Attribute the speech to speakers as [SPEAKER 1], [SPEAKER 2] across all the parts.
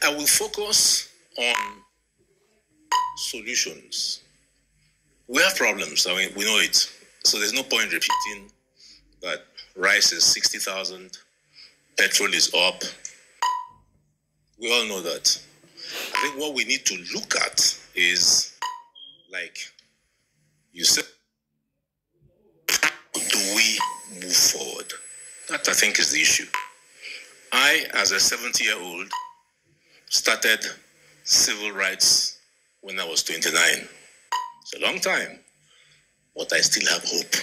[SPEAKER 1] I will focus on solutions. We have problems. I mean, we know it. So there's no point repeating that rice is 60,000, petrol is up. We all know that. I think what we need to look at is, like you said, do we move forward? That, I think, is the issue. I, as a 70-year-old, started civil rights when I was 29. It's a long time, but I still have hope.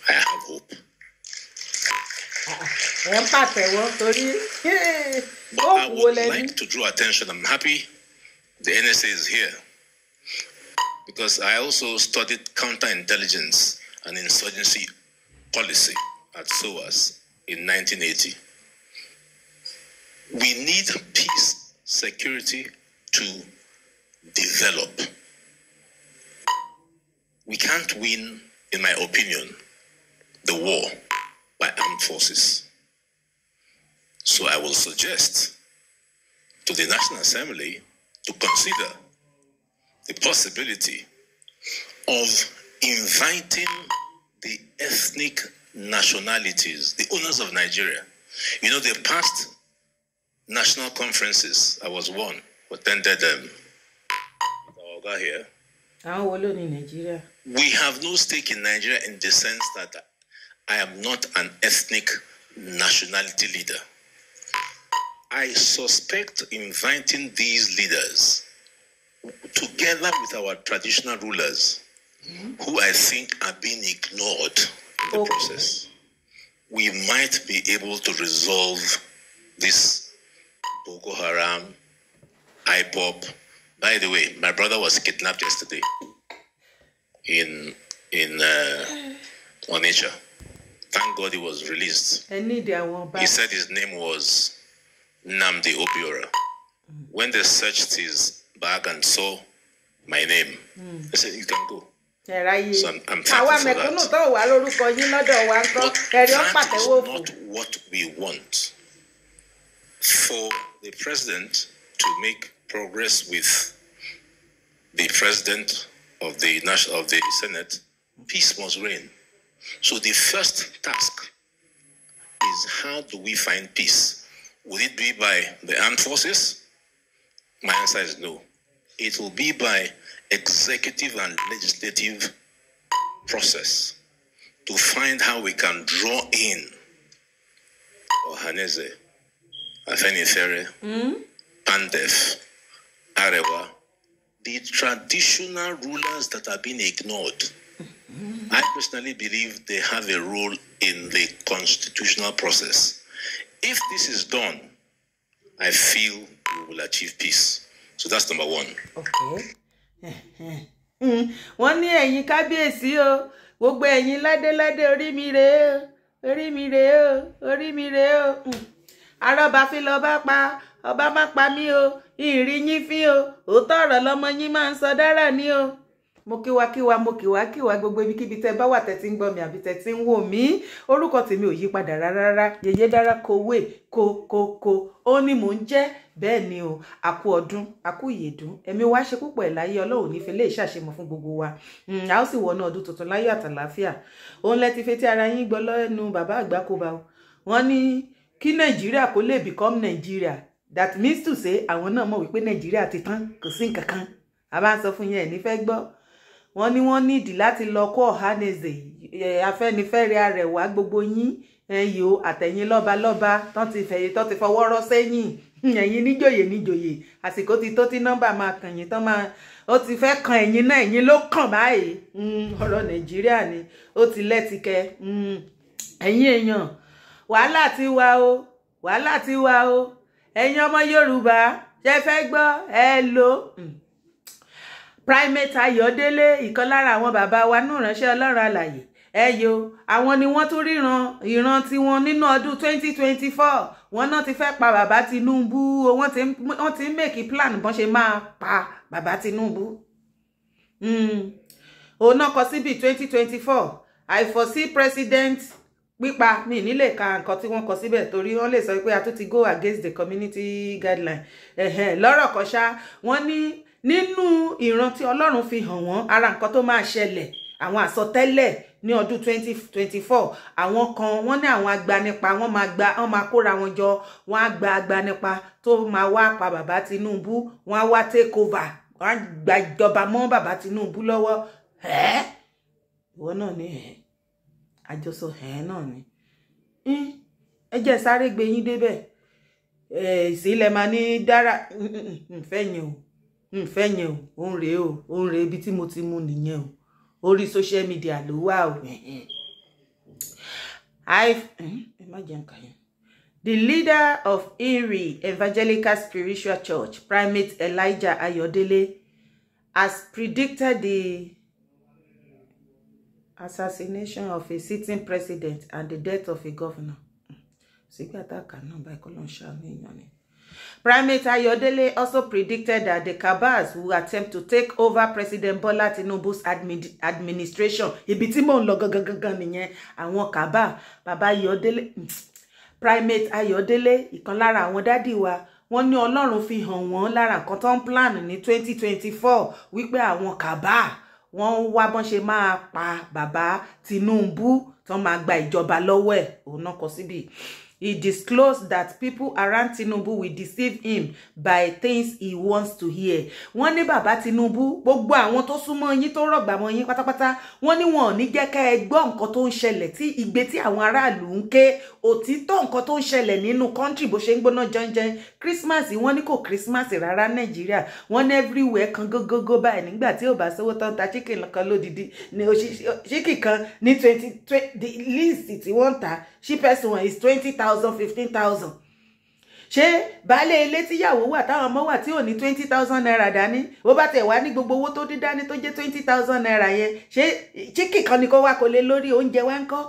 [SPEAKER 1] I have hope. But I would like to draw attention. I'm happy the NSA is here, because I also studied counterintelligence and insurgency policy at SOAS in 1980. We need peace, security to develop. We can't win, in my opinion, the war by armed forces. So I will suggest to the National Assembly to consider the possibility of inviting the ethnic nationalities, the owners of Nigeria. You know, the past national conferences, I was one, attended them. Here. We have no stake in Nigeria in the sense that I am not an ethnic nationality leader. I suspect inviting these leaders together with our traditional rulers, who I think are being ignored in the process, we might be able to resolve this Boko Haram, IPOP. By the way, my brother was kidnapped yesterday in Onitsha. Thank God he was released. He said his name was Nnamdi Obiora. When they searched his bag and saw my name, they said, you can go. So I'm thankful for that. But that is not what we want. For the president to make progress with the president of the Senate, peace must reign. So the first task is, how do we find peace? Will it be by the armed forces? My answer is no. It will be by executive and legislative process to find how we can draw in Ohaneze, Afenifere, Pandef, Arewa, the traditional rulers that are being ignored. I personally believe they have a role in the constitutional process. If this is done, I feel we will achieve peace. So that's number one.
[SPEAKER 2] Okay. Wọ́n ní ẹ̀yin kábíyèsí o, gbogbo ẹ̀yin ládéládé orí mi rèé o, orí mi rèé o, orí mi rèé o. Arọ́ba fi lọ bá pa, ọba má pa mí o, ìrì yín fín o, òótọ́ ọ̀rọ̀ lọmọ yín máa ń sọ dára ní o. Mo kíwa gbogbo ibikíbi tẹ́ bá wà tẹ́ tí ń gbọ́ mi àbí tẹ́ tí ń wò mí. Orúkọ tèmi ò yí padà rárá. Yèyé dára kowé ko ó ní mò ń jẹ́. Bẹ́ẹ̀ ni o, àkú ọdún, àkú ìyèdún. Ẹ̀mí wa ṣe púpọ̀ ẹ̀ láyé, Ọlọ́run ní fi lè ṣàṣemọ̀ fún gbogbo wa. A ó sì wọnú ọdún tuntun láyọ̀ àtàlàáfíà. Òun lẹ ti fetí ara yín gbọ́ lẹ́nu bàbá Àgbákòbá o. Wọ́n ní kí Nàìjíríà kó lè become Nigeria. That means to say àwọn náà mọ̀ wípé Nàìjíríà ti tán, kò sí nǹkan kan. A bá ń sọ fún yín ẹ̀ ní fẹ́ gbọ́. Wọ́n ní wọ́n nídìí láti lọ kó Ọ̀hánèzè, Afẹ́nifẹ́re Arẹwà gbogbo yín, ẹ̀yọ́ àtẹ̀yìn lọ́ba tán ti fọwọ́ rọ́ sẹ́yìn. Ẹ̀yin níjòyè, àsìkò ti tó tí nọ́mbà máa kàn yín tán máa, ó ti fẹ́ kan ẹ̀yin náà, ẹ̀yin ló kàn báyìí. Ọ̀rọ̀ Nàìjíríà ni, ó ti lẹ́tìkẹ́. Ẹ̀yin èèyàn, wàhálà ti wà o. Ẹ̀yin ọmọ Yorùbá, ṣé fẹ́ gbọ́? Ẹ lò. Primate Ayodele, ìkan lára àwọn bàbá wa nù ránṣẹ́ Ọlọ́run alààyè. Ẹyọ, àwọn ni wọ́n tún ìran tí wọ́n nínú ọdún 2024. Wọ́n náà ti fẹ́ pa bàbá Tinubu, wọ́n ti ń make plan bọ́n ṣe máa pa bàbá Tinubu. Òun náà kọ síbi 2024. I foresee President pípa mi nílé ka nǹkan tí wọ́n kọ síbẹ̀ torí wọ́n lè sọ pé a tún ti go against the community guideline lọ́rọ̀ kan ṣá wọ́n ní nínú ìran tí Ọlọ́run fi hàn wọ́n ara nǹkan tó máa ṣẹlẹ̀ àwọn àsọtẹ́lẹ̀ ní ọdún 2024 àwọn kan wọ́n ní àwọn agbanipa wọ́n máa kóra wọn jọ wọ́n á gba agbanipa tó máa wá pa bàbá Tinubu wọ́n á wá take over wọ́n á gba ìjọba mọ́ bàbá Tinubu lọ́wọ́ ìwọ náà ní àjọsọ náà ni ẹ jẹ́ sáré gbé yín débẹ̀ ìsílẹ̀ máa ní dára ǹfẹ́ yẹn o òun rèé ibi tí mo ti mú nìyẹn o orí social media ló wà o the leader of IRI Evangelical Spiritual Church Primate Elijah Ayodele has predicted the assassination of a sitting president and the death of a governor. Primate Ayodele also predicted that the Cabals will attempt to take over President Bola Tinubu's administration. Ibi tí mò ń lọ gangan nìyẹn àwọn Cabal bàbá Ayodele Primate Ayodele ìkan lára àwọn dádì wa wọ́n ní Ọlọ́run fi hàn wọ́n lára nǹkan tó ń plan ní 2024 wípé àwọn Cabal wọ́n wá bọ́n ṣe máa pa bàbá Tinubu tó máa gba ìjọba lọ́wọ́ ẹ̀ òun náà kọ síbi. He disclosed that people around Tinubu will deceive him by things he wants to hear. Wọ́n ní bàbá Tinubu gbogbo àwọn tó súnmọ́ yín tó rọ̀gbà mọ́ yín pátápátá wọ́n ní wọn ò ní jẹ́ ká ẹ gbọ́ nǹkan tó ń ṣẹlẹ̀ tí igbe tí àwọn aráàlú ń ké òtítọ́ nǹkan tó ń ṣẹlẹ̀ nínú country bó ṣe ń gbóná jẹ́njẹ́n Christmas wọ́n ní kò Christmas rárá Nàìjíríà wọ́n ní everywhere kan gógógó báyìí nígbà tí ò bá sówó tán ta chicken kan lódìdí ní chicken kan ní 20 the least tí wọ́n ta cheapest one is 20,000 15,000 ṣé baálé ilé tíyàwó wà táwọn ọmọ wà tí ò ní 20,000 naira dání ó bá tẹ̀ wá ní gbogbo owó tó dín dání tó jẹ́ 20,000 naira yẹn ṣé chicken kan ni kó wá kó lé lórí oúnjẹ wá ń kọ́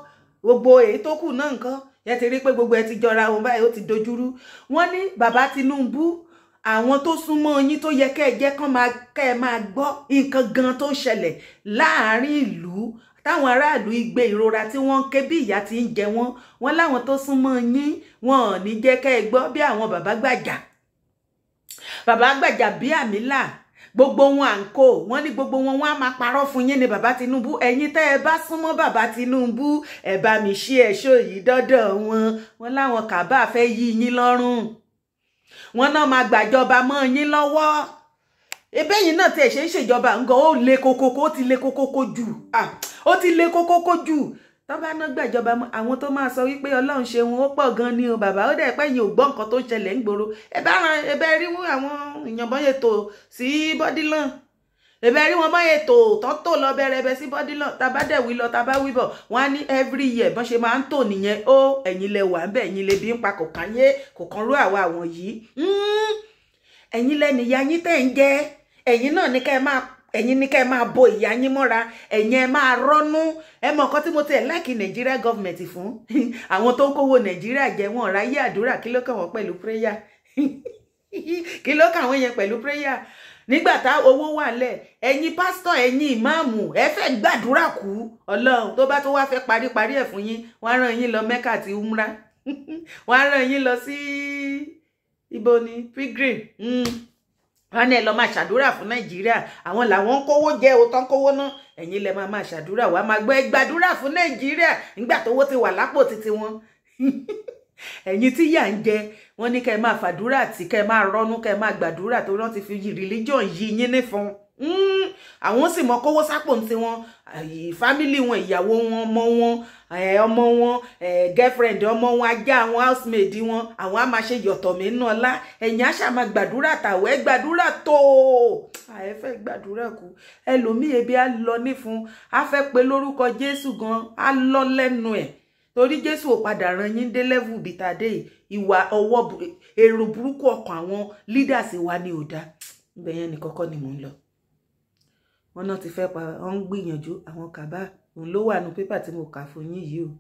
[SPEAKER 2] gbogbo èyí tó kù náà nǹkan yẹn ti rí pé gbogbo ẹ ti jọra òun báyìí ó ti dojúrú wọ́n ní bàbá Tinubu àwọn tó súnmọ́ yín tó yẹ kẹ́ ẹ jẹ́ kẹ́ ẹ máa gbọ́ nǹkan gan tó ń ṣẹlẹ̀ láàárín ìlú táwọn aráàlú igbe ìrora tí wọ́n ń ké bí ìyà tí ń jẹ wọ́n láwọn tó súnmọ́ yín wọn ò ní jẹ́ kẹ́ ẹ gbọ́ bí àwọn bàbá gbàjà bí àmìlà gbogbo wọn à ń kó wọn ní gbogbo wọn á máa parọ́ fún yín ní bàbá Tinubu ẹ̀yin tẹ́ ẹ bá súnmọ́ bàbá Tinubu ẹ bá mi ṣí ẹ̀ṣọ́ yìí dọ́dọ̀ wọn láwọn Cabal fẹ́ yí yín lọ́rùn wọn náà máa gbàjọba mọ́ yín lọ́wọ́ ebẹ́yìn náà tí ẹ̀ ṣe ń ṣèjọba nǹkan ó le kókókó ó ti le kókókó jù ó ti le kókókó jù tó bá ná gbàjọba àwọn tó máa sọ wípé Ọlọ́run ṣeun ó pọ̀ gan ni o bàbá ó dẹ̀ pé yín ò gbọ́ nǹkan tó ń ṣẹlẹ̀ ń gbòòrò ẹbẹ́ rí àwọn èèyàn bọ́n yètò sí bọ́dílàn ẹbẹ́ rí wọn bọ́n yètò tó lọ bẹ̀rẹ̀ sí bọ́dílàn tàbá dẹ̀ wí lọ tàbá wí bọ̀ wọ́n á ní every year bọ́n ṣe máa ń tò nìyẹn ó ẹ̀yin lẹ wà ń bẹ̀ ẹ̀yin lè bí ń pa kò kàn rú àwa àwọn yìí ẹ̀yin lẹ́ni ìyá yín tẹ̀ ń jẹ́ ẹ̀yin náà ní kẹ́ ẹ máa bo ìyá yín mọ́ra ẹ̀yin ẹ máa rọ́nú ẹ mọ̀ nǹkan tí mo tẹ̀ láìkí Nàìjíríà gọ́ọ̀mẹ̀ntì fún àwọn tó ń kówó Nàìjíríà jẹ wọn ráyé àdúrà kí ló kàn wọ́n pẹ̀lú prayer kí ló kàn wọ́n yẹn pẹ̀lú prayer nígbà tá owó wà lẹ̀ ẹ̀yin pásítọ̀ ẹ̀yin ìmáàmù ẹ fẹ́ gbàdúrà kú Ọlọ́run tó bá tó wá fẹ́ parí ẹ̀ fún yín wọ́n á rán yín lọ Mẹ́kà àti Umra wọ́n á rán yín lọ sí ibo ni pilgrim wọ́n ní ẹ lọ máa ṣàdúrà fún Nàìjíríà àwọn làwọn ń kówó jẹ o tán kówó náà ẹ̀yin lẹ máa ṣàdúrà wàá máa gbọ́ ẹ gbàdúrà fún Nàìjíríà nígbà tówó ti wà lápò títí wọn ẹ̀yin tí yà ń jẹ wọ́n ní kẹ́ máa fàdúrà tí kẹ́ máa rọ́nú kẹ́ máa gbàdúrà tó rántí fi religion yí yín nífun àwọn sì mọ kówó sápò ní tiwọn fámílì wọn ìyàwó wọn ọmọ wọn girlfriend ọmọ wọn ajá wọn housemaid wọn àwọn á máa ṣe yọ̀tọ̀ mí nínú ọlá ẹ̀yin á ṣáà máa gbàdúrà tàwẹ́ gbàdúrà tó ẹ fẹ́ gbàdúrà kú ẹlòmíì ebi á lọ nífun á fẹ́ pe lórúkọ Jésù gan á lọ lẹ́nu ẹ̀ torí Jésù ò padà rán yín dé level bìtàdé ìwà ọwọ́ èrò burúkú ọkàn àwọn leaders wa ni ò dá ibẹ̀ yẹn ní kọ́kọ́ ni mò ń lọ wọn náà ti fẹ́ pa wọn ń gbìyànjú àwọn Cabal òun ló wà nù pépà tí mo kà fún yín yìí o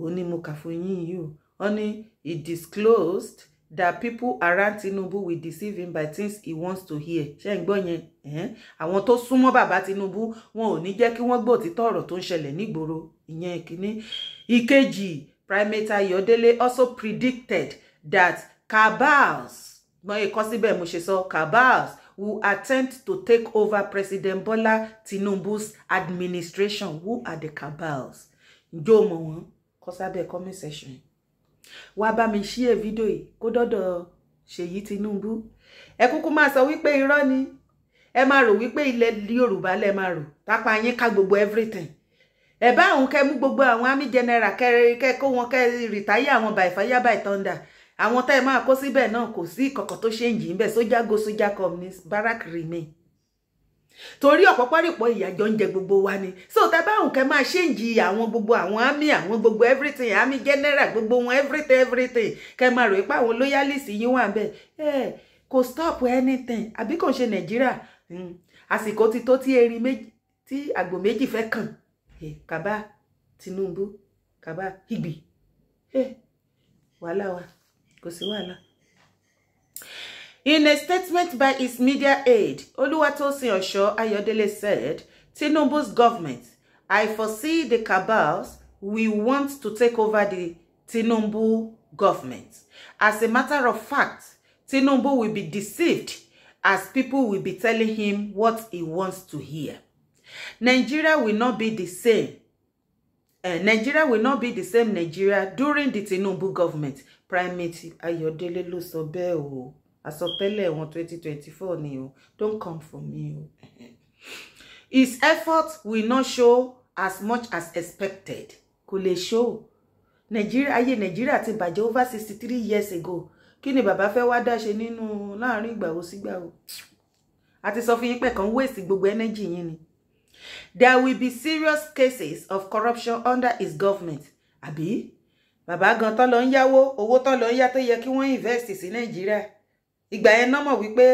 [SPEAKER 2] òun ni mo kà fún yín yìí o wọn ní he disclosed that people around Tinubu will deceive him by things he wants to hear ṣé ń gbọ́ yẹn àwọn tó súnmọ́ bàbá Tinubu wọn ò ní jẹ́ kí wọ́n gbọ́ òtítọ́ ọ̀rọ̀ tó ń ṣẹlẹ̀ nígboro ìyẹn kìíní Ìkejì, Primate Ayodele also predicted that cabals, cabals will attempt to take over President Bola Tinubu's administration. Who are the cabals? Njo mo won ko sabe comment section. Wá bá mi share video yìí kó dọ́dọ̀ Ṣèyí Tinubu. Ẹ kúkú máa sọ wípé irọ́ ni. Ẹ máa rò wípé ilẹ̀ Yorùbá lẹ máa rò. Tápá yín ká gbogbo everything. Ẹ bá òun kẹ́ mú gbogbo àwọn army general kẹ́ kó wọn kẹ́ retire àwọn by fire by thunder. Àwọn tẹ́ máa kó síbẹ̀ náà kò sí ìkọ̀kọ̀ tó change ńbẹ̀. Sójà go sójà communist barrack remain. Torí ọ̀pọ̀pọ̀rìpọ̀ ìyàjọ́ ń jẹ gbogbo wa ni. So tẹ́ bá òun kẹ́ máa change àwọn gbogbo àwọn army àwọn gbogbo everything army general gbogbo wọn everything kẹ́ máa rò pé àwọn loyalist yín wà ńbẹ̀. Kò stop anything. Àbí kò ṣe Nàìjíríà. Àsìkò ti tó tí erin méjì tí àgbò méjì fẹ́ kàn. Cabal, Tinubu, Cabal, Igbi. Wàhálà wa, kò sí wàhálà. In a statement by his media aide, Oluwatosin Osho Ayodele said, Tinubu's government, I foresee the cabals will want to take over the Tinubu government. As a matter of fact, Tinubu will be deceived as people will be telling him what he wants to hear. Nigeria will not be the same. Nigeria will not be the same Nigeria during the Tinubu government. Primate Ayodele ló sọ bẹ́ẹ̀ o. Àsọtẹ́lẹ̀ wọn 2024 ni o. Don't come for me o. His efforts will not show as much as expected. Kò lè show. Nigeria ti bàjẹ́ over 63 years ago. Kí ni bàbá fẹ́ wá dá ṣe nínú láàrin ìgbà wo sígbà wo? Àti sọ fún yín pé kan waste gbogbo energy yín ni. There will be serious cases of corruption under his government. Àbí bàbá gan tán lọ ń yáwó, owó tán lọ ń yá tó yẹ kí wọ́n invest sí Nàìjíríà. Ìgbà yẹn náà mọ̀ wípé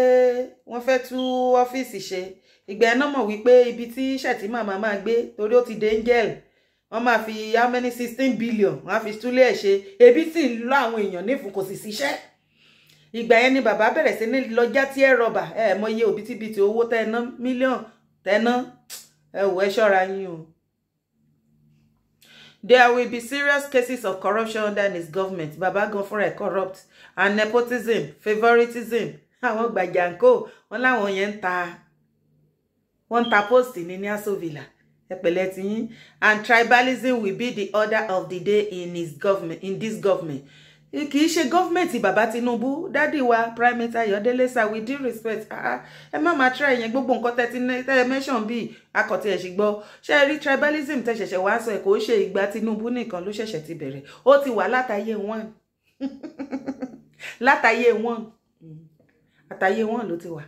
[SPEAKER 2] wọ́n fẹ́ tú ọ́fíìsì ṣe. Ìgbà yẹn náà mọ̀ wípé ibi tí Shettima máa gbé torí ó ti dé angel. Wọ́n máa fi how many 16 billion wọ́n á fi túlé ẹ̀ ṣe. Ebi sì ń lọ àwọn èèyàn nífun kò sì síṣẹ́. Ìgbà yẹn ni bàbá bẹ̀rẹ̀ sí ní lọ́jà tí ẹ rọ̀bà. Mọ iye òbítíbitì owó tẹ́ná mílíọ̀n tẹ́ná. Ẹ ṣọ́ra yín o. There will be serious cases of corruption under his government. Baba gan fúnra ẹ̀ corrupt and nepotism, favoritism. Àwọn gbàjàǹkó wọn láwọn yẹn ń ta post ní Aso Villa. Ẹ pẹ̀lẹ́ ti yín. And tribalism will be the order of the day in this government. Kì í ṣe government Baba Tinubu, daddy wa Primate Ayodele sir, with due respect. Ẹ má máa try yẹn gbogbo nǹkan tẹ́ mention bí akọ̀tí ẹ̀ ṣì gbọ́. Ṣé rí tribalism tẹ́ ṣẹ̀ṣẹ̀ wá sọ ẹ̀ kò ṣe ìgbà Tinubu nìkan ló ṣẹ̀ṣẹ̀ ti bẹ̀rẹ̀. Ó ti wà látàyé one. Látàyé one. Àtàyé one ló ti wà.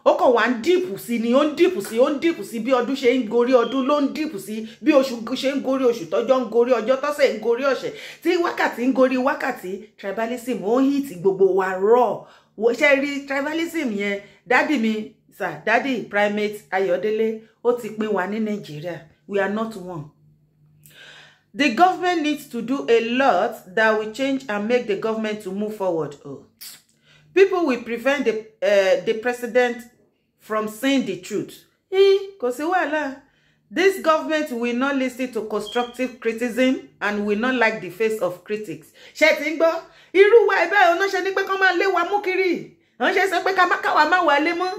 [SPEAKER 2] Ó kàn wá ń dìpù sí ni ó ń dìpù sí bí ọdún ṣe ń gorí ọdún ló ń dìpù sí bí oṣù ṣe ń gorí oṣù tọ́jọ́ ń gorí ọjọ́ tọ́sẹ̀ ń gorí ọ̀sẹ̀ tí wákàtí ń gorí wákàtí tribalism ó hit gbogbo wa raw. Ṣé rí tribalism yẹn dádì mi sir dádì Primate Ayodele ó ti pín wa ní Nàìjíríà. We are not one. The government needs to do a lot that will change and make the government to move forward. People will prevent the president from saying the truth. Kò sí wàhálà. This government will not listen to constructive criticism and will not like the face of critics. Ṣé ti ń gbọ́? Irú wa ẹ̀bẹ̀ ọ̀nà ṣe ní pé kán máa lé wa mú kiri. Wọ́n ṣe sọ pé káwa máa wà lé mọ́.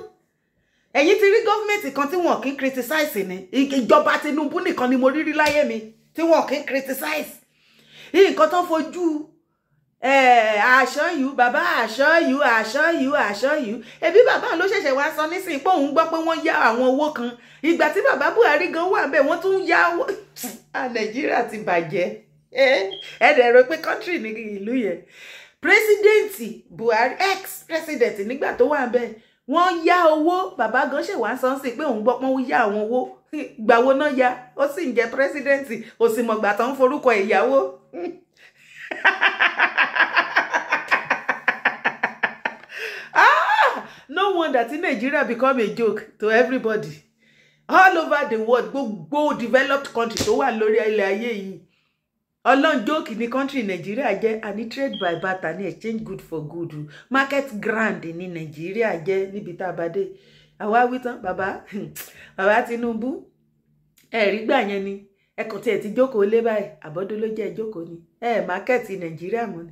[SPEAKER 2] Ẹ̀yin ti rí government kan tí wọ́n kì í criticize ni. Ìjọba Tinubu nìkan ni mo rí láyé mi tí wọ́n kì í criticize. Nǹkan tó fojú I assure you, Baba, I assure you. Ebi bàbá ló ṣẹ̀ṣẹ̀ wá sọ nísìn pé òun gbọ́ pé wọ́n yá àwọn owó kan. Ìgbà tí bàbá Buhari gan wà ńbẹ̀ wọ́n tún yá owó. Nàìjíríà ti bàjẹ́. Ẹ dẹ̀ rò pé country ní ìlú yẹn. President Buhari ex-president nígbà tó wà ńbẹ̀ wọ́n yá owó. Bàbá gan ṣe wá sọ sí pé òun gbọ́ pé wọ́n yá àwọn owó. Ìgbà wo náà yá? Ó sì ń jẹ́ president. Ó sì mọ̀gbà tó ń forúkọ ìyàwó. No wonder that Nigeria become a joke to everybody all over the world. Gbogbo developed country tó wà lórí ilẹ̀ ayé yìí ọlọ́run joke ní country Nigeria jẹ́ and trade by barter ní exchange good for good. Market grand ní Nigeria jẹ́ níbi tá a bá dé. Àwa wí tán bàbá Tinubu ẹ̀rí gbà yẹn ni ẹ kàn tiẹ̀ ti jókòó lé báyìí àbọ́dún ló jẹ́ ìjókòó ni mákẹ́ẹ̀tì Nàìjíríà mọ́ ni.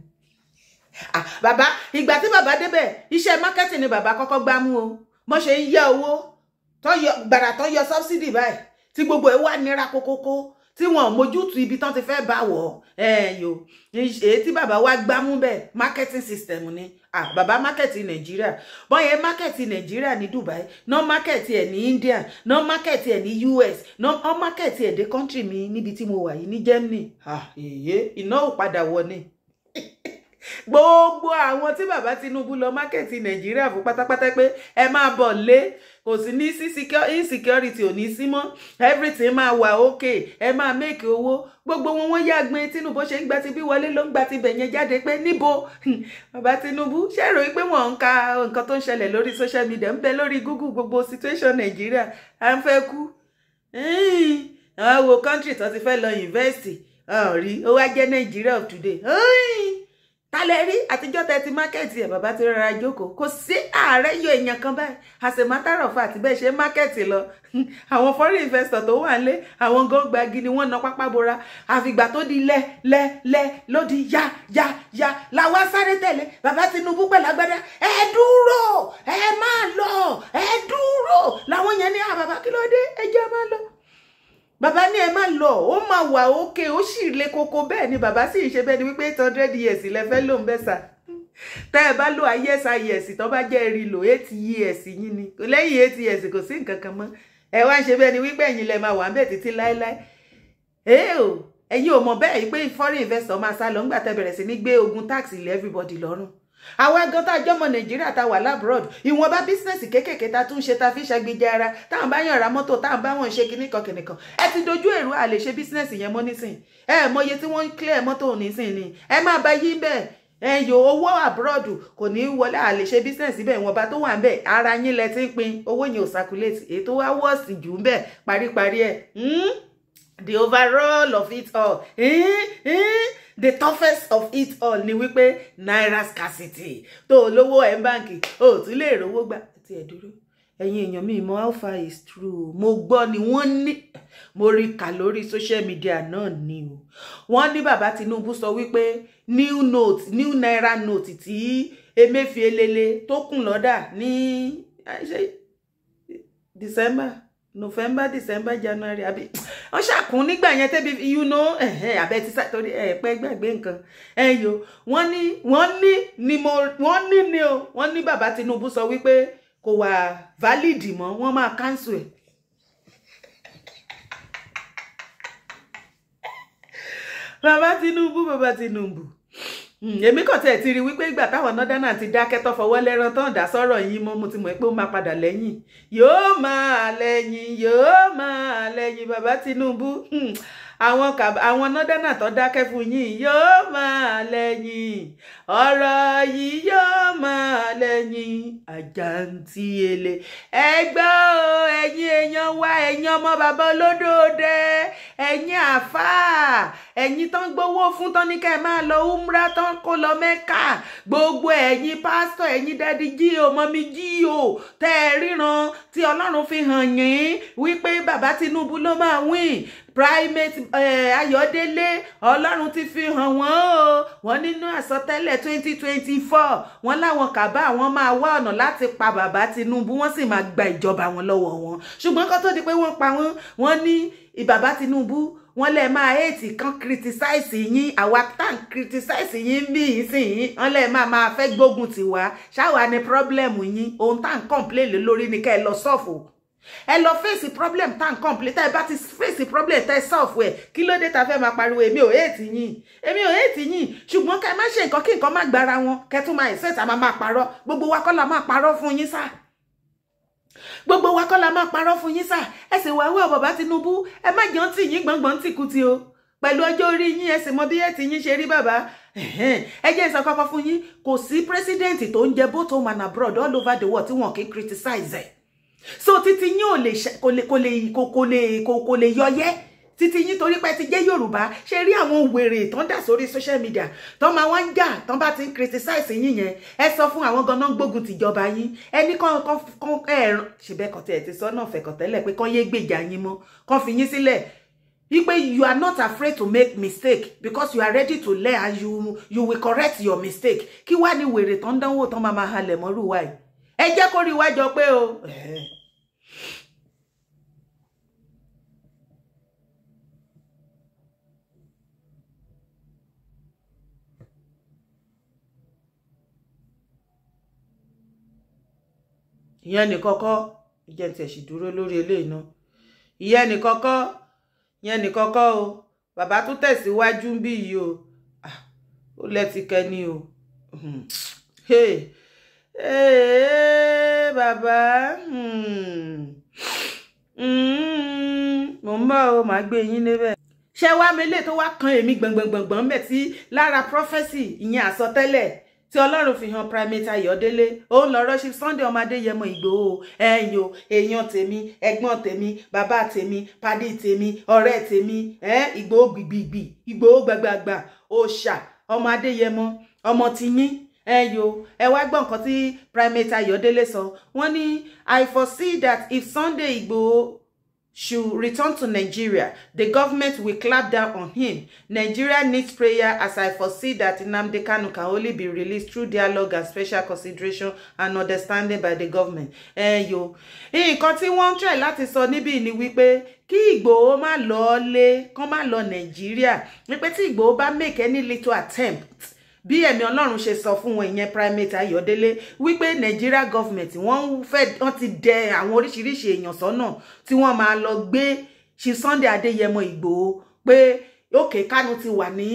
[SPEAKER 2] Bàbá ìgbà tí bàbá débẹ̀ iṣẹ́ mákẹ́ẹ̀tì ni bàbá kọ́kọ́ gbámú o mo ṣe ń yá owó gbàrà tó yọ subsidy báyìí tí gbogbo ẹ̀ wà nira kókókó tí wọn ò mójútó ibi tán ti fẹ́ bá wọ̀ yo èyí tí bàbá wa gbámú bẹ́ẹ̀ marketing system ni bàbá mákẹ́ẹ̀tì Nàìjíríà bọ́yẹ mákẹ́ẹ̀tì Nàìjíríà ní Dubai náà mákẹ́ẹ̀tì ẹ̀ ní India náà mákẹ́ẹ̀tì ẹ̀ ní US náà mákẹ́ẹ̀tì ẹ̀ dé country mi níbi tí mo wà yìí ní Germany iná ò padà wọ ni gbogbo àwọn tí bàbá Tinubu lọ mákẹ́ẹ̀tì Nàìjíríà fún pátápátá pé ẹ máa bọ̀ lé kò sí ní sí insecurity ò ní sí mọ́ everything máa wà okay ẹ máa make owó gbogbo wọn yá gbin Tinubu ṣe ń gba ti bí wọlé ló ń gba ti bẹ̀yẹn jáde pé níbo bàbá Tinubu ṣèrò pé wọ́n ń ka nǹkan tó ń ṣẹlẹ̀ lórí social media ń bẹ lórí Google gbogbo situation Nàìjíríà à ń fẹ́ kú àwọn wo country tó ti fẹ́ lọ invest rí ó wá jẹ́ Nàìjíríà of today tálẹ̀ rí àtijọ́ tẹ́tí mákẹ́ẹ̀tì ẹ̀ bàbá ti rọra jókòó kò sí ààrẹ yọ èèyàn kan báyìí as a matter of fact bẹ́ẹ̀ ṣe mákẹ́ẹ̀tì lọ àwọn foreign investor tó wà lé àwọn gógbági ni wọ́n na pápá bora àfìgbà tó di lẹ́ ló di ya làwa sáré tẹ̀lé bàbá Tinubu pẹ̀lú agbádá ẹ dúró ẹ máa lọ ẹ dúró làwọn yẹn ní bàbá kí ló dé ẹ jẹ́ máa lọ bàbá ní ẹ má lọ ó máa wà òkè ó sì le koko bẹ́ẹ̀ ni bàbá sì ń ṣe bẹ́ẹ̀ ni wípé 800 years lẹ́fẹ́ ló ń bẹ́ sà tẹ́ ẹ bá lò ayes tó bá jẹ́ rí lò 8 years yín ni lẹ́yìn 8 years kò sí nǹkan kan mọ́ ẹ wá ń ṣe bẹ́ẹ̀ ni wípé ẹ̀yin lẹ máa wà ń bẹ̀ títí láéláé ẹ̀yin ò mọ̀ bẹ́ẹ̀ pé foreign investor máa sá lọ ńgbà tẹ́ bẹ̀rẹ̀ sí ní gbé ogun tax ilẹ̀ everybody lọ́rùn àwa gan tá jọmọ Nàìjíríà tá wà labroad ìwọ̀nba business kékèké tá tún ṣe tá fi ṣàgbéjẹ ara táwọn bá yàn ra mọ́tò táwọn bá wọn ṣe kíníkan ẹ ti dojú èrò à lè ṣe business yẹn mọ́ nísìn mọye tí wọ́n ń clear mọ́tò nísìn ni ẹ má bá yí bẹ́ẹ̀ yo owó abroad kò ní wọlé à lè ṣe business bẹ́ẹ̀ ìwọ̀nba tó wà ń bẹ̀ ara yín lẹ ti ń pín owó yẹn ò circulate èyí tó wá wọ́ọ̀sì jù ń bẹ̀ paríparí ẹ̀ the overall of it all the toughest of it all ni wípé naira scarcity tó lówó ẹ̀ ń báǹkì ó tún lè rówó gbà tí ẹ dúró ẹ̀yin èèyàn mi mọ̀ how far is true mo gbọ́ ni wọ́n ní mo rí kà lórí social media náà ni o wọ́n ní bàbá Tinubu sọ wípé new naira note tí Emefiele tó kùn lọ́dà ní December January àbí wọ́n ṣàkún nígbà yẹn tẹ́bi abẹ́ ti sàtórí pẹ́ gbàgbé nǹkan wọ́n ní bàbá Tinubu sọ wípé kò wà valid mọ́ wọ́n máa cancel ẹ̀. bàbá Tinubu èmi kàn tẹ̀ ti rí wípé ìgbà táwọn nọ́dánà ti dákẹ́ tó fọwọ́ lẹ́rán tán dá sọ́rọ̀ yín mọ́ mo ti mọ̀ pé ó máa padà lẹ́yìn yóò máa lẹ́yìn bàbá Tinubu àwọn nọ́dánà tó dákẹ́ fún yín yóò máa lẹ́yìn ọ̀rọ̀ yìí yóò máa lẹ́yìn àjàǹtí ele ẹgbẹ́ o ẹ̀yin èèyàn wa ẹ̀yin ọmọ bàbá olódòdè ẹ̀yin àfáà ẹ̀yin tán gbowó fún tán ní kẹ́ ẹ máa lọ umra tán kó lọ Mẹ́kà gbogbo ẹ̀yin pásítọ̀ ẹ̀yin dádì jí o mọ́mí jí o tẹ́ ẹ ríran tí Ọlọ́run fi hàn yín wípé bàbá Tinubu ló máa win Primate Ayodele Ọlọ́run ti fi hàn wọ́n o wọ́n nínú àsọtẹ́lẹ̀ 2024 wọ́n láwọn Cabal àwọn máa wá ọ̀nà láti pa bàbá Tinubu wọ́n sì máa gba ìjọba wọn lọ́wọ́ wọn ṣùgbọ́n kó tó di pé wọ́n pa wọ́n ní bàbá Tinubu wọ́n lè máa hate kan criticize yín àwa tá ń criticize yín bí ìsìn wọ́n lè máa fẹ́ gbógun tiwa ṣáwa ni problem yín ohun tá ń complain lórí ni ká ẹ lọ sọ́ọ̀fù ẹ lọ face problem tá ń complain tá ẹ bá ti face problem tá ẹ solve ẹ kí ló dé tá fẹ́ máa pariwo èmi ò hate yín ṣùgbọ́n ká má ṣe nǹkan kí nǹkan má gbára wọn kẹ́ tún máa ìṣẹ́ tá máa parọ́ gbogbo wa kọ́ la máa parọ́ fún yín sá gbogbo wa kọ́ la máa parọ́ fún yín sá ẹ sì wá wí bàbá Tinubu ẹ má jẹun tì yín gbọ̀ngbọ̀n tì kú ti o pẹ̀lú ọjọ́ orí yín ẹ sì mọ bí ẹ ti yín ṣe rí bàbá ẹ jẹ́ ìsọ kọ́kọ́ fún yín kò sí president tó ń jẹ both home and abroad all over the world tí wọn kì í criticize ẹ̀ so títí yín ò lè kò lè yọyẹ́ títí yín torí pé ti jẹ́ Yorùbá ṣe rí àwọn wèrè tán dà sórí social media tán máa wá ń jà tán bá ti ń criticize yín yẹn ẹ sọ fún àwọn ganan gbógun tìjọba yín ẹni kan ṣe bẹ́ẹ̀ kọ̀tẹ́ ẹ̀ ti sọ náà fẹ̀kọ̀tẹ́lẹ̀ pé kán yé gbèjà yín mọ́ kán fi yín sílẹ̀ You are not afraid to make mistake because you are ready to learn and you will correct your mistake. Kí wá ní wèrè tán dánwò tán máa halẹ̀ mọ́rú wa yìí. Ẹ jẹ́ kó rí wá jọ pé o. Ìyẹn nìkan kọ́, ìjẹ́ tí ẹ sì dúró lórí eléyìí náà. Ìyẹn nìkan kọ́ o. Bàbá tún tẹ̀síwájú bí yìí o. Ó lẹ́tí kẹ́ni o. Hey. Bàbá. Mo ń bọ̀ o, màá gbé yín níbẹ̀. Ṣé wá mi lè tó wá kan èmi gbọ̀ngbọ̀ngbọ̀ngbọ̀n mẹ́ tí lára prophecy ìyẹn àsọtẹ́lẹ̀ tí Ọlọ́run fi hàn Primate Ayodele ó ń lọ rọ́ṣí Sunday ọmọ Adéyẹmọ Ìgbòho ẹ̀yin o èèyàn tèmi ẹ̀gbọ́n tèmi bàbá tèmi pàdé tèmi ọ̀rẹ́ tèmi Ìgbòho gbìgbìgbì Ìgbòho gbàgbàgbà òòṣà ọmọ Adéyẹmọ ọmọ tiyín ẹ̀yin o ẹ wá gbọ́ nǹkan tí Primate Ayodele sọ wọ́n ní I foresee that if Sunday Ìgbòho should return to Nigeria, the government will clap down on him. Nigeria needs prayer as I foresee that Nnamdi Kanu can only be released through dialogue and special consideration and understanding by the government. Yo. Nǹkan tí wọ́n try láti sọ níbí ni wípé kí Ìgbòho má lọ lé, kán má lọ Nigeria. Wípé tí Ìgbòho bá make any little attempt bí ẹ̀mí Ọlọ́run ṣe sọ fún wọn ìyẹn Primate Ayodele wípé Nigeria government wọ́n ti dẹ àwọn oríṣiríṣi èèyàn sọ́nà tí wọ́n máa lọ gbé ṣe Sunday Adéyẹmọ Ìgbòho pé òkè Kánú ti wà ní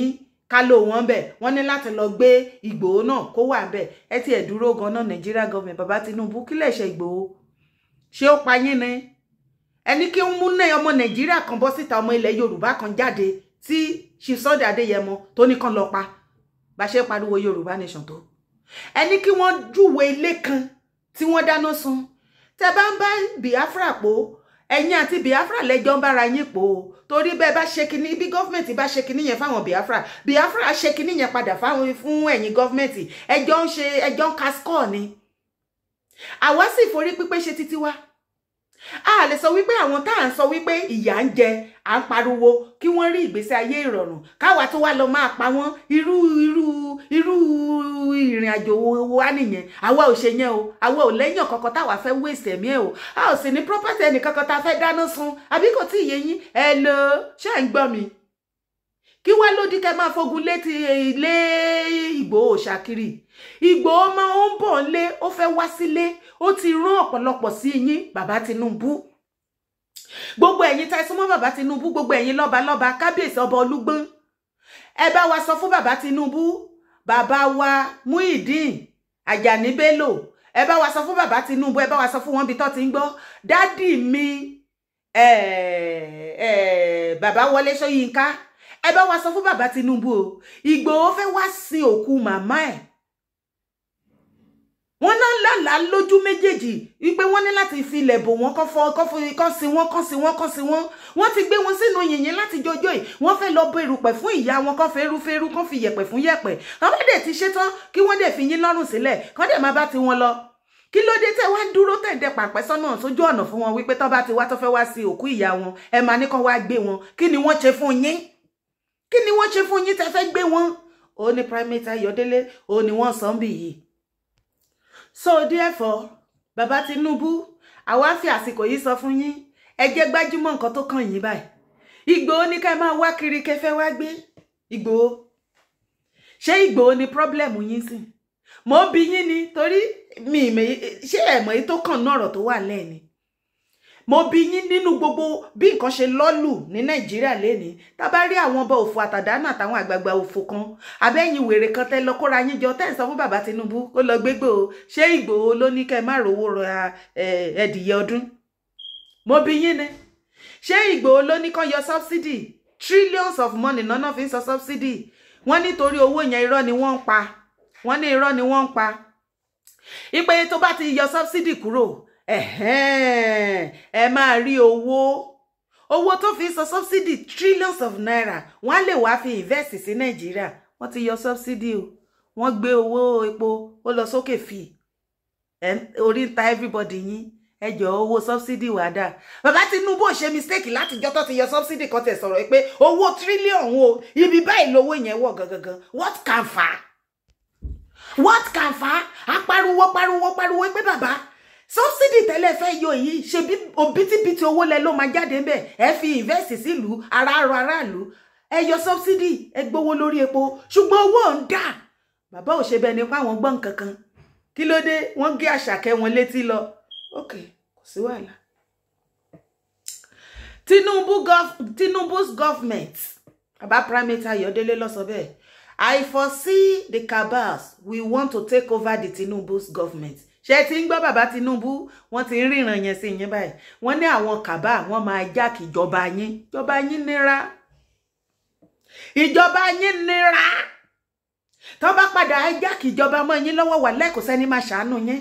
[SPEAKER 2] kálò wọn bẹ̀ wọ́n ní láti lọ gbé Ìgbòho náà kó wà bẹ̀ ẹ ti ẹ̀ dúró gan-an Nigeria government bàbá Tinubu kí lè ṣe Ìgbòho ṣé ó pa yín ni ẹni kí ń mú náà ọmọ Nàìjíríà kan bọ́ síta ọmọ ilẹ̀ Yorùbá kan jáde tí ṣe Sunday Adéyẹmọ tó ní kan lọ pa bá ṣe pariwo Yorùbá nation tó ẹni kí wọ́n júwe ilé kan tí wọ́n dáná sun tẹ́ bá ń bá Biafra pò ẹ̀yin àti Biafra lẹ́jọ́ ń bára yín pò torí bẹ́ẹ̀ bá ṣe kíní bí gọ́fìmẹ̀ntì bá ṣe kíní yẹn fáwọn Biafra ṣe kíní yẹn padà fún ẹ̀yin gọ́fìmẹ̀ntì ẹjọ́ ń kaskọ́ ni àwa sì forí pípé ṣe títí wá a lè sọ wípé àwọn tá à ń sọ wípé ìyà ń jẹ à ń pariwo kí wọ́n rí ìgbésí ayé ìrọ̀rùn káwa tó wá lọ máa pa wọ́n irú ìrìn àjò wa nìyẹn àwa ò ṣe yẹn o àwa ò lẹ́yìn kankan táwa fẹ́ waste ẹ̀mí ẹ̀ o a ò sì ní property ẹnì kankan tá a fẹ́ dáná sun àbí kò tí ì yé yín ẹ lọ ṣé ń gbọ́ mi kí wá lódì kẹ́ máa fogun létí ilé Ìgbòho ṣàkiri Ìgbòho máa ń bọ̀ lé ó fẹ́ wá sílé ó ti rán ọ̀pọ̀lọpọ̀ sí yín bàbá Tinubu gbogbo ẹ̀yin tá súnmọ́ bàbá Tinubu gbogbo ẹ̀yin lọ́ba kábíyèsí ọba Olúgbọ́n ẹ bá wa sọ fún bàbá Tinubu bàbá wa Muideen Ajani Bello ẹ bá wa sọ fún bàbá Tinubu ẹ bá wa sọ fún wọn bí tó ti ń gbọ́ dádì mi bàbá Wọlé Ṣóyínká ẹ bá wa sọ fún bàbá Tinubu o Ìgbòho fẹ́ wá sin òkú màmá ẹ̀ wọ́n náà lálàá lójú méjèèjì wípé wọ́n ní láti fi ilẹ̀ bò wọ́n kán sí wọ́n wọ́n ti gbé wọn sínú yìnyín láti jọjọ́ yìí wọ́n fẹ́ lọ bọ erùpẹ̀ fún ìyá wọn kán fẹ́rú kán fi yẹ̀pẹ̀ fún yẹ̀pẹ̀ kán bá dẹ̀ ti ṣe tán kí wọ́n dẹ̀ fi yín lọ́rùn sílẹ̀ kán dẹ̀ máa bá ti wọn lọ kí ló dé tẹ́ wá ń dúró tẹ̀dẹ̀ pàpẹ́ sọ́nà sójú ọ̀nà fún wọn wípé tán bá ti wá tó fẹ́ wá sí òkú ìyá wọn ẹ máa ní kán wá gbé wọn kí ni wọ́n ṣe fún yín kí ni wọ́n ṣe fún yín tẹ́ fẹ́ gbé wọn ó ní Primate Ayodele ó ní wọ́n sọ ń bì yìí. So therefore bàbá Tinubu àwa fi àsìkò yìí sọ fún yín ẹ jẹ́ gbájúmọ́ nǹkan tó kàn yín báyìí Ìgbòho ní ká máa wá kiri kẹfẹ́ wá gbé Ìgbòho ṣé Ìgbòho ni problem yín sí mo bi yín ni torí mi ṣé ẹ mọ̀ èyí tó kàn náà ọ̀rọ̀ tó wà lẹ́ni mo bi yín nínú gbogbo bí nǹkan ṣe lọ́lù ní Nàìjíríà lẹ́ni tá bá rí àwọn ọba òfò àtàdánù àtàwọn àgbààgbà òfò kan abẹ́yìn wèrè kan tẹ́ lọ kóra yín jọ tẹ́ ń sọ fún bàbá Tinubu kó lọ gbégbó o ṣé Ìgbòho ló ní kẹ́ má rówó ra ẹdìyẹ ọdún mo bi yín ni ṣé Ìgbòho ló ní kán yọ subsidy trillions of money none of it sọ subsidy wọ́n nítorí owó yẹn irọ́ ni wọ́n ń pa wọ́n ní irọ́ ni wọ́n ń pa ìpè tó bá ti yọ subsidy kúrò ẹ máa rí owó tó fi sọ subsidy trillions of naira wọ́n lè wá fi invest sí Nàìjíríà wọ́n ti yọ subsidy o wọ́n gbé owó epo ó lọ sókè fi orí ń ta everybody yín ẹjọ́ owó subsidy wà dà bàbá Tinubu ṣe mistake láti jọ́ tó ti yọ subsidy kan tẹ̀ sọ̀rọ̀ pé owó trillion o ibi báyìí lówó yẹn wọ̀ gangan what can fa apariwo pé bàbá subsidy tẹ́lẹ̀ fẹ́ yọ yìí ṣe bí òbítíbitì owó lẹ ló máa jáde ńbẹ̀ ẹ fi invest sílùú aráàlú ẹ yọ subsidy ẹ gbowó lórí epo ṣùgbọ́n owó ń dà bàbá ò ṣe bẹ́ẹ̀ nípa àwọn gbọ́n kankan kí ló dé wọ́n gé Àṣàkẹ́ wọn létí lọ okay kò sí wàhálà. Tinubu's government about Primate Ayodele ló sọ bẹ́ẹ̀ I foresee the cabals we want to take over the Tinubu's government. Ṣé tí ń gbọ́ bàbá Tinubu wọ́n ti ń ríran yẹn sí yín báyìí wọ́n ní àwọn cabal wọ́n máa jack ìjọba yín nira tó bá padà jack ìjọba mọ́ yín lọ́wọ́ wà lẹ́kọ̀ọ́ sẹ́ni máa ṣàánú yín.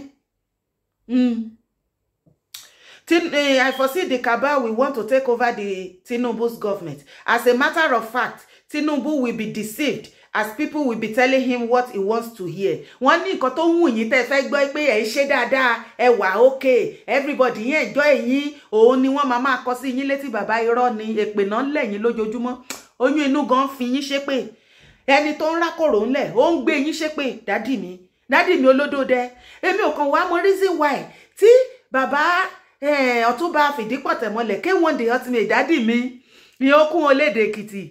[SPEAKER 2] I foresee the cabal we want to take over the Tinubu's government. As a matter of fact, Tinubu will be deceived as people will be telling him what he wants to hear. Wọ́n ní nǹkan tó wù yín tẹ́ fẹ́ gbọ́ pé ẹ ṣe dáadáa ẹ wà okay everybody yẹn enjoy yín òun ni wọ́n máa kọ sí yín létí bàbá irọ́ ni èpè náà lẹ́yìn lójoojúmọ́ oyún inú gan fi yín ṣépè ẹni tó ń rákòrò ńlẹ̀ ó ń gbé yín ṣépè dádì mi olódódẹ èmi ò kàn wá mọ reason why tí bàbá Ọ̀túnba Fìdípọ̀tẹ̀mọlẹ̀ K1 the ultimate dádì mi ni ó kún olédè Èkìtì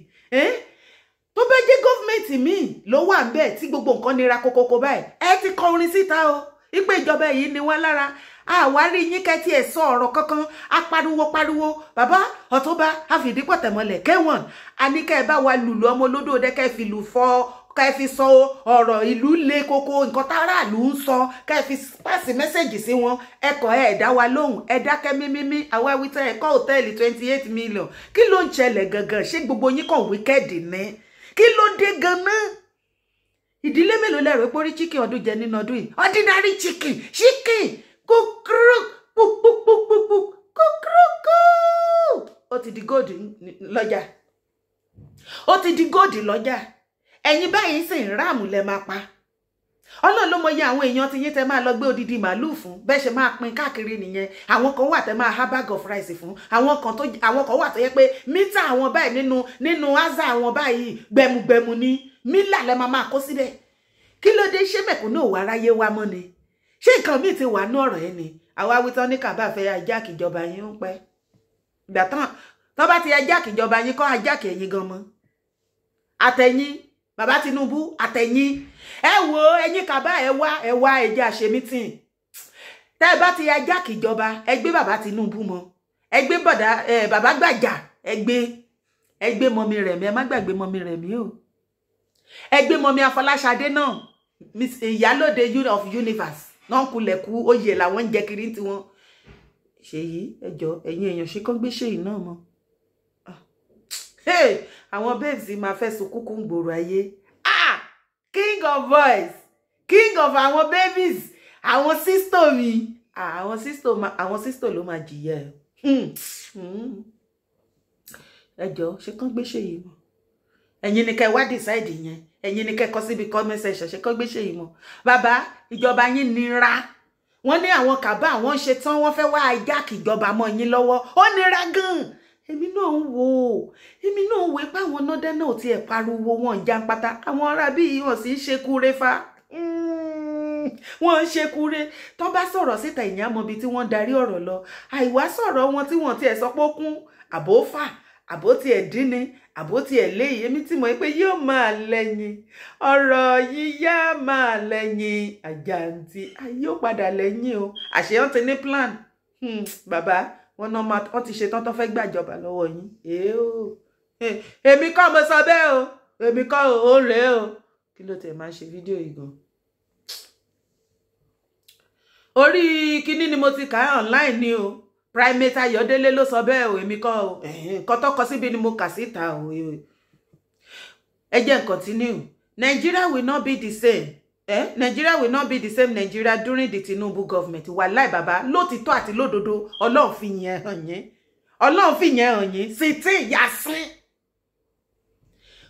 [SPEAKER 2] tó bá jẹ́ gọ́ọ̀mẹ̀ntì mi ló wà ńbẹ̀ tí gbogbo nǹkan nira kokoko báyìí ẹ ti kọ orin síta o ìpè ìjọba yìí ni wọ́n lára àwárí yín kẹ́tí ẹ̀ sọ ọ̀rọ̀ kankan apariwo bàbá Ọ̀túnba Fìdípọ̀tẹ̀mọlẹ̀ K1 àníkẹ́ ẹ bá wa lùlù ọmọ olódò dẹ́kẹ́ fi lù fọ́ kẹ́ fi sọ ọ̀rọ̀ ìlú le koko nǹkan táráàlú ń sọ kẹ́ fi pàṣẹ mẹ́sẹ̀gì sí wọn ẹ̀kọ́ ẹ̀ dá wa lóhùn ẹ dákẹ́ mímímí àwa wíta ẹ̀kọ́ hòtẹ́ẹ̀lì 28 million kí ló ń ṣẹlẹ̀ gangan ṣé gbogbo yín kàn wíkẹ́ẹ̀dì ní kí ló dé ganan ìdílé mélòó lẹ́rọ pé orí chicken ọdún jẹ nínú ọdún yìí ordinary chicken kúkúrú ó ti di góòdì lọ́jà ẹ̀yin báyìí sì ń ráàmù lẹ máa pa Ọlọ́run ló mọ iye àwọn èèyàn tí yín tẹ máa lọ gbé odidi màálùú fún bẹ́ẹ̀ ṣe máa pín káàkiri nìyẹn àwọn kan wà tẹ máa há bag of rice fún àwọn kan wà tó yẹ pé mítà àwọn báyìí nínú ázà àwọn báyìí gbẹmugbẹmu ní mílà lẹ máa kó síbẹ̀ kí ló dé ṣé mẹ̀kúnnù ò wá ráyé wá mọ́ ni ṣé nǹkan míì ti wà ní ọ̀rọ̀ yẹn ni àwa wítán ní kàbá fẹ́ ajáàkì ìjọba yín ń pẹ́ ìgbà tán bá ti ajáàkì ìjọba yín kọ́ ajáàkì ẹ̀yin gan mọ́ àtẹ̀yìn bàbá Tinubu àtẹ̀yìn ẹ wo ẹ̀yin kàbá ẹ wá ẹjẹ́ àṣẹ mítìn tẹ́ ẹ bá ti ajáàkì ìjọba ẹ gbé bàbá Tinubu mọ́ ẹ gbé bàbá Gbàjà ẹ gbé mọ́mí Rẹ̀mí ẹ má gbàgbé mọ́mí Rẹ̀mí o ẹ gbé mọ́mí Afọláṣadé náà ìyálóde of universe náà kulẹ̀kú oyè làwọn ń jẹ kiri tiwọn ṣèyí ẹjọ́ ẹ̀yin èèyàn ṣe kán gbé ṣèyí náà mọ́ àwọn babes máa fẹ́ sun kúkú ń gbòòrò ayé king of boys king of àwọn babies àwọn sister mi àwọn sister ló máa jìyà ẹjọ́ ṣe kán gbé ṣèyí mọ́ ẹ̀yin ni kẹ́ wá decide yẹn ẹ̀yin ni kẹ́ kọ síbi comment section ṣe kán gbé ṣèyí mọ́ bàbá ìjọba yín nira wọ́n ní àwọn kàbá àwọn ṣe tán wọ́n fẹ́ wá ajáàkì ìjọba mọ́ yín lọ́wọ́ ó nira gan èmi náà ń wò pé àwọn nọdẹ náà ti ẹ̀ pariwo wọn jàǹpátá àwọn ará bí wọn sì ń ṣe kúre fa wọn ń ṣe kúre tó bá sọ̀rọ̀ síta ìyẹn àmọ́bi tí wọ́n darí ọ̀rọ̀ lọ àìwá sọ̀rọ̀ wọn tí wọ́n ti ẹ̀ sọ pé ó kún àbó fà àbó ti ẹ̀ dín ni àbó ti ẹ̀ léyìí èmi tí mọ̀ pé yóò máa lẹ́yìn ọ̀rọ̀ yíyá máa lẹ́yìn àjàǹtí yóò padà lẹ́yìn o àṣeyàn ti ní plan bàbá wọ́n ti ṣe tán tó fẹ́ gbàjọba lọ́wọ́ yín èmi kọ́ mo sọ bẹ́ẹ̀ o èmi kọ́ ò rèé o kí ló tẹ̀ máa ṣe fídíò yìí gan orí kíní ni mo ti kà á online ni o Primate Ayodele ló sọ bẹ́ẹ̀ o èmi kọ́ o nǹkan tó kọ síbi ni mo kà síta o ẹ jẹ́ n continue Nigeria will not be the same Nigeria will not be the same Nigeria during the Tinubu government wàláì bàbá lótìtọ́ àti lódodo Ọlọ́run fi yẹn hàn yín sitin yasin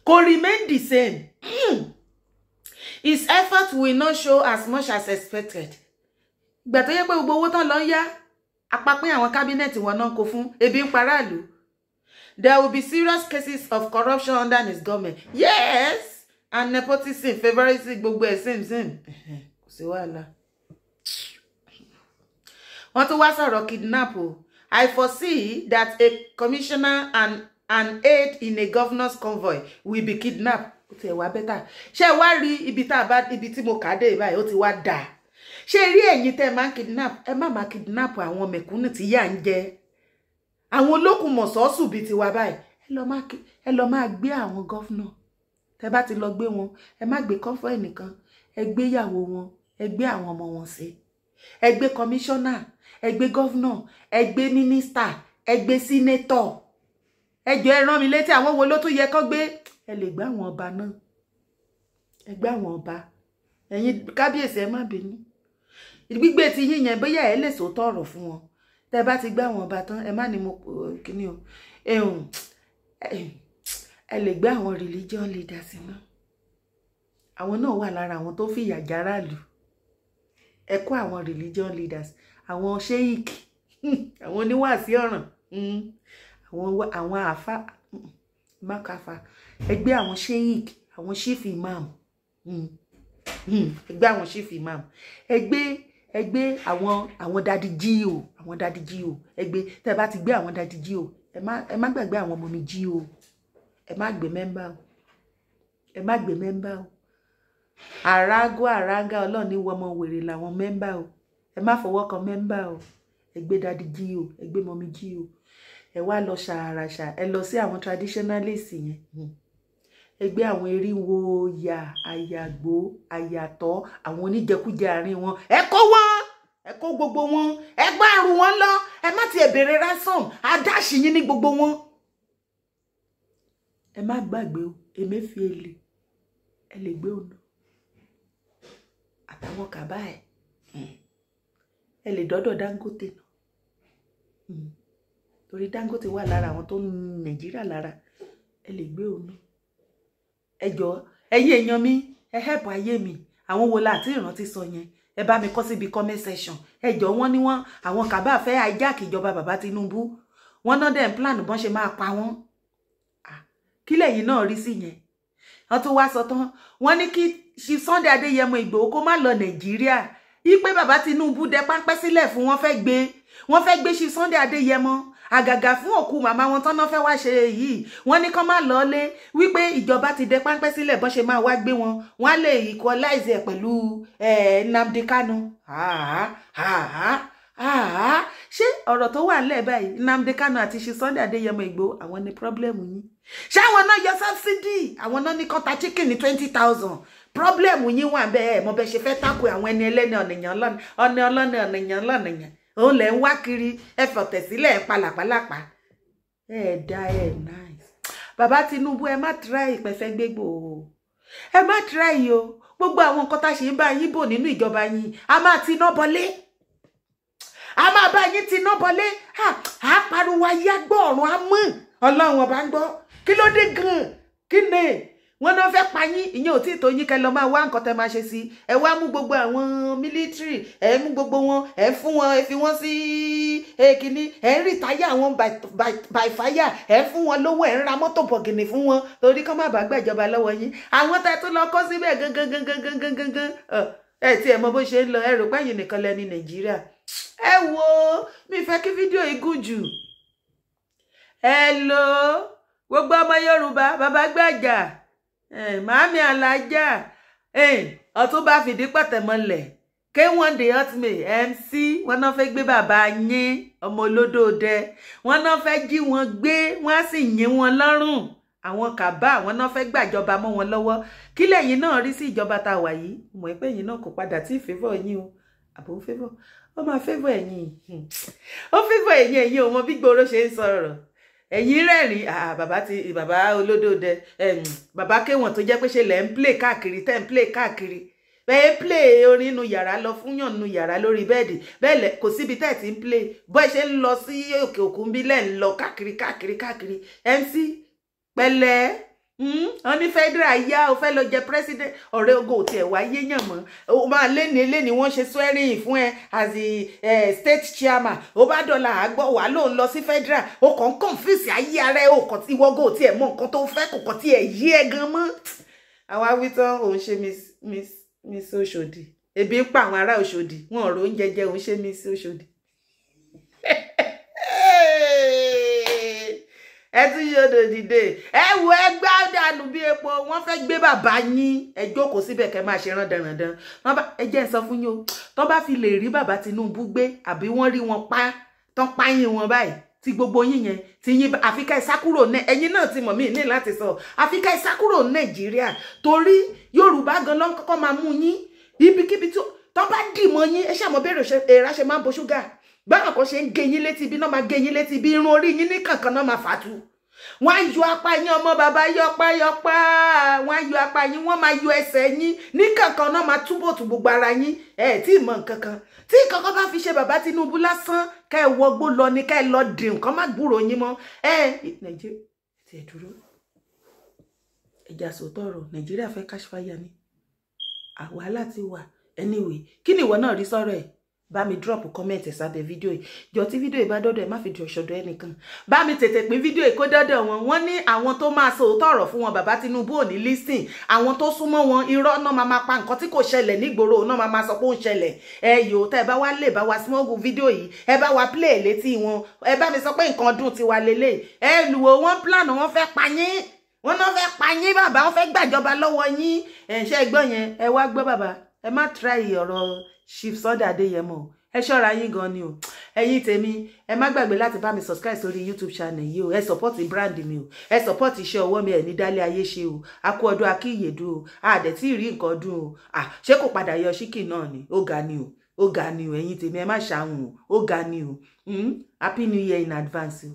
[SPEAKER 2] kò remain the same his effort will not show as much as expected ìgbà tó yẹ pé gbogbo owó tán lọ ń yá Apapin àwọn cabinet wọn náà kò fún ebi ń paráàlú. There will be serious cases of corruption under his government. Yes, and nepotism, favoritism, gbogbo ẹ̀ same. Kò sí wàhálà. Wọ́n tún wá sọ̀rọ̀ kidnap o. I foresee that a commissioner and an aide in a governor's convoy will be kidnapped. Ó ti wá better. Ṣé wá rí ibi tí mo kà dé báyìí ó ti wá dà. Ṣé rí ẹ̀yin tẹ́ máa kidnap, ẹ má kidnap àwọn mẹ̀kúnnù tí yà ń jẹ. Àwọn olókùn mọ̀sọ́sù bí ti wá báyìí. Ẹ lọ máa gbé àwọn governor. Tẹ́ bá ti lọ gbé wọn, ẹ má gbé convoy nìkan. Ẹ gbé ìyàwó wọn, ẹ gbé àwọn ọmọ wọn sí. Ẹ gbé commissioner, ẹ gbé governor, ẹ gbé minister, ẹ gbé senator. Ẹ jọ̀ọ́ ẹ rán mi létí àwọn wo ló tún yẹ kó gbé. Ẹ lè gbé àwọn ọba náà. Ẹ gbé àwọn ọba. Ẹ̀yin kábíyèsí ẹ má bínú. Gbígbé ti yín yẹn bóyá ẹ lè sòótọ́ ọ̀rọ̀ fún wọn. Tẹ́ bá ti gbé àwọn ọba tán, ẹ má ní mo kíní o. Ẹ lè gbé àwọn religion leaders náà. Àwọn náà wà lára àwọn tó fìyà járàlú. Ẹ kó àwọn religion leaders, àwọn sheik, àwọn oníwàásí ọ̀ràn, àwọn àfà makafa. Ẹ gbé àwọn sheik, àwọn chief imam. Ẹ gbé àwọn chief imam. Ẹ gbé àwọn daddy G.O, àwọn daddy G.O. Ẹ gbé tẹ́ bá ti gbé àwọn daddy G.O. Ẹ má gbàgbé àwọn ọmọ mi G.O. Ẹ má gbé member o. Ẹ má gbé member o. Àràgà Ọlọ́run ní wọ́n mọ wèrè làwọn member o. Ẹ má fọwọ́ kan member o. Ẹ gbé daddy G.O, ẹ gbé mommy G.O. Ẹ wá lọ ṣàràṣà, ẹ lọ sí àwọn traditionalists yẹn. Ẹ gbé àwọn eriwo ya, àyàgbó, àyàtọ̀, àwọn oníjẹkújẹ àárín wọn. Ẹ kó wọn, ẹ kó gbogbo wọn. Ẹ gbá àrùn wọn lọ. Ẹ má ti bèrè ransom, adáṣì yín ní gbogbo wọn. Ẹ má gbàgbé o, Emefiele. Ẹ lè gbé ọ̀nà. Àtàwọn Cabal. Ẹ lè dọ́dọ̀ Dangote náà. Torí Dangote wà lára àwọn tó ń Nàìjíríà lára. Ẹ lè gbé ọ̀nà. Ẹ jọ̀ọ́, ẹ̀yin èèyàn mi, ẹ help ayé mi. Àwọn wo láti ìrántí sọ yẹn. Ẹ bá mi kọ síbi comment section. Ẹ jọ̀ọ́ wọ́n ní àwọn Cabal fẹ́ hijack ìjọba bàbá Tinubu. Wọ́n náà dẹ̀ plan bọ́n ṣe máa pa wọ́n. Kí lẹ̀yin náà rí sí yẹn. Wọ́n tún wá sọ tán. Wọ́n ní kí Sunday Adéyẹmọ Ìgbòho kó má lọ Nàìjíríà. Ipe bàbá Tinubu dẹ páńpẹ́ sílẹ̀ fún wọn fẹ́ gbé Sunday Adéyẹmọ. Àgàgà fún òkú màmá wọn tán náà fẹ́ wá ṣe yìí. Wọ́n ní kán má lọlé wípé ìjọba ti dẹ páńpẹ́ sílẹ̀ bọ́n ṣe máa wá gbé wọn. Wọ́n á lè equalize ẹ̀ pẹ̀lú Nnamdi Kanu. Ṣé ọ̀rọ̀ tó wà nílẹ̀ báyìí Nnamdi Kanu àti Sunday Adéyẹmọ Ìgbòho àwọn ní problem yín. Ṣé àwọn náà yọ subsidy? Àwọn náà ní kọ́ta chicken ní 20,000. Problem yín wà bẹ́ẹ̀ mo bẹ ṣe fẹ́ tako àwọn ẹni ẹlẹ́ni ọ̀nìyàn ọlọ́nìyàn. Òun lẹ̀ ń wá kiri ẹ fọ̀tẹ̀ sílẹ̀ ẹ palàpalàpà. Ẹ dá ẹ nice. Bàbá Tinubu ẹ má try ìpẹ́fẹ́ gbégbò o. Ẹ má try o. Gbogbo àwọn nǹkan tá ṣe ń bá yín bò nínú ìjọba yín. A máa ti iná bọlé. A máa bá yín ti iná bọlé. A pariwo ayé agbọ́ ọ̀run á mọ̀. Ọlọ́run ọba ń gbọ́. Kí ló dé gan? Kí ni? Wọ́n náà fẹ́ pa yín, ìyẹn ò tí tó yín kẹ́ lọ máa wá nǹkan tẹ́ máa ṣe sí. Ẹ wá mú gbogbo àwọn military, ẹ mú gbogbo wọn, ẹ fún wọn, ẹ fi wọn sí kíní, ẹ ń rìtáyà wọn by fire, ẹ fún wọn lówó, ẹ ń ra mọ́tò bọ̀gìnì fún wọn torí kán má bàa gbàjọba lọ́wọ́ yín. Àwọn tẹ́ tún lọ kó síbẹ̀ gangan. Ẹ tí ẹ mọ bó ṣe ń lọ, ẹ rò pé ẹ̀yin nìkan lẹ ní Nàìjíríà. Ẹ wo, mi fẹ́ kí fídíò yìí gùn jù. Hello, gbogbo ọmọ Yorùbá, bàbá gbàjà. Màámi alájà Ọ̀túnba fìdí pàtẹ́mọ́lẹ̀ K1 the ultimate MC wọ́n náà fẹ́ gbé bàbá yín ọmọ olódòdẹ wọ́n náà fẹ́ jí wọn gbé wọ́n á sì yín wọn lọ́rùn àwọn Cabal wọ́n náà fẹ́ gbàjọba mọ́ wọn lọ́wọ́ kí lẹ́yìn náà rí sí ìjọba tá a wà yìí mọ̀ pé ẹ̀yin náà kò padà tí favour yín o àbò favour ó máa favour ẹ̀yin ó favour ẹ̀yin ò mọ bí gbòòrò ṣe ń sọ̀rọ̀ ẹ̀yin rẹ́rìn bàbá olódòdẹ bàbá K1 tó jẹ́ pé ṣe lẹ́ ń play káàkiri tẹ́ ń play káàkiri bẹ́ẹ̀ play orin inú yàrá lọ fún yàn nínú yàrá lórí bẹ́ẹ̀dì bẹ́ẹ̀ kò síbi tẹ́ ti ń play bọ́ ẹ ṣe ń lọ sí òkè òkun bí lẹ́ ń lọ káàkiri MC pẹ̀lẹ́ wọ́n ní federal yá o fẹ́ lọ jẹ president ọ̀rẹ́ ogo tí ẹ̀ wá yéèyàn mọ́ o máa léni wọ́n ṣe swearing fún ẹ as the state chairman o bá dọ̀là àgbọ̀ wà ló ń lọ sí federal o kàn confuse ayé ara ẹ o kàn tí wọ́gò tí ẹ̀ mọ nǹkan tó fẹ́ kò kàn tí ẹ̀ yí ẹ gan mọ́. àwọn awítán òun ṣe miss Òṣòdì ebi ń pa àwọn ará Òṣòdì wọn ọ̀rọ̀ oúnjẹ jẹ òun ṣe miss Òṣòdì. ẹ tún yóò dìde ẹ wo ẹgbẹ́ àdánù bí epo wọ́n fẹ́ gbé bàbá yín ẹ jókòó síbẹ̀ kẹ́ máa ṣe rán dandan ẹ jẹ́ ń sọ fún yín o tó bá fi lè rí bàbá Tinubu gbé àbí wọ́n rí wọn pa tán páyín wọn báyìí tí gbogbo yín yẹn tí yín àfikà ìsákúrò náà ẹ̀yin náà ti mọ̀ mí ní láti sọ àfikà ìsákúrò Nàìjíríà torí Yorùbá gan ló ń kọ́kọ́ máa mú yín ibikíbi tó bá dì mọ́ yín ẹ ṣàmọ́ bẹ̀rẹ̀ èèrà ṣe máa ń bo ṣúgà báwọn kan ṣe ń gé yín létí ibi náà máa gé yín létí ibi irun orí yín ní kankan náà máa fàtú wọ́n á yọ apá yín ọmọ bàbá yọpá wọ́n á yọ apá yín wọ́n máa yọ ẹsẹ̀ yín ní kankan náà máa túbọ̀ tù gbogbo ara yín tí mọ̀ nǹkankan tí kankan bá fi ṣe bàbá Tinubu lásán ká ẹ wọgbó lọ ní ká ẹ lọ dìrùn kán má gbúrò yín mọ́ Nàìjíríà ti ẹ̀ dúró ẹja sòótọ́ ọ̀rọ̀ Nàìjíríà fẹ́ káṣífáyà ni wàhálà ti wà anyway kí ni ìwọ náà rí sọ́rọ̀ ẹ̀ bá mi drop comment sábẹ́ fídíò yìí jọ tí fídíò yìí bá dọ́dọ̀ ẹ má fi di ọ̀ṣọ́dọ̀ ẹnìkan bá mi tètè pín fídíò yìí kó dọ́dọ̀ wọn wọ́n ní àwọn tó máa sọ òótọ́ ọ̀rọ̀ fún wọn bàbá Tinubu ò ní listen àwọn tó súnmọ́ wọn irọ́ náà máa pa nǹkan tí kò ṣẹlẹ̀ nígboro náà máa sọ pé ó ń ṣẹlẹ̀ yòó tẹ́ ẹ bá wá lè bá wa smọ́gù fídíò yìí ẹ bá wa play létí wọn ẹ bá mi sọ pé nǹkan dùn ti wà lélẹ̀ lùwò wọn plan wọn fẹ́ pa yín wọn náà fẹ́ pa yín bàbá wọn fẹ́ gbàjọba lọ́wọ́ yín ṣe gbọ́ yẹn ẹ wá gbọ́ bàbá ẹ má try ọ̀rọ̀ Chief Sunday Adéyẹmọ ẹ ṣọ́ra yín gan ni o ẹ̀yin tèmi ẹ má gbàgbé láti bá mi subscribe sórí YouTube channel yìí o ẹ support brand mi o ẹ support iṣẹ́ ọwọ́ mi ẹ̀ ní dálé ayé ṣe o a kú ọdún akíyèdú o àdẹ̀ tí ì rí nǹkan ọdún o ṣé kò padà yọ ṣíkì náà ni ó ga ni o ẹ̀yin tèmi ẹ má ṣàwọn o ó ga ni o Happy New Year in advance o.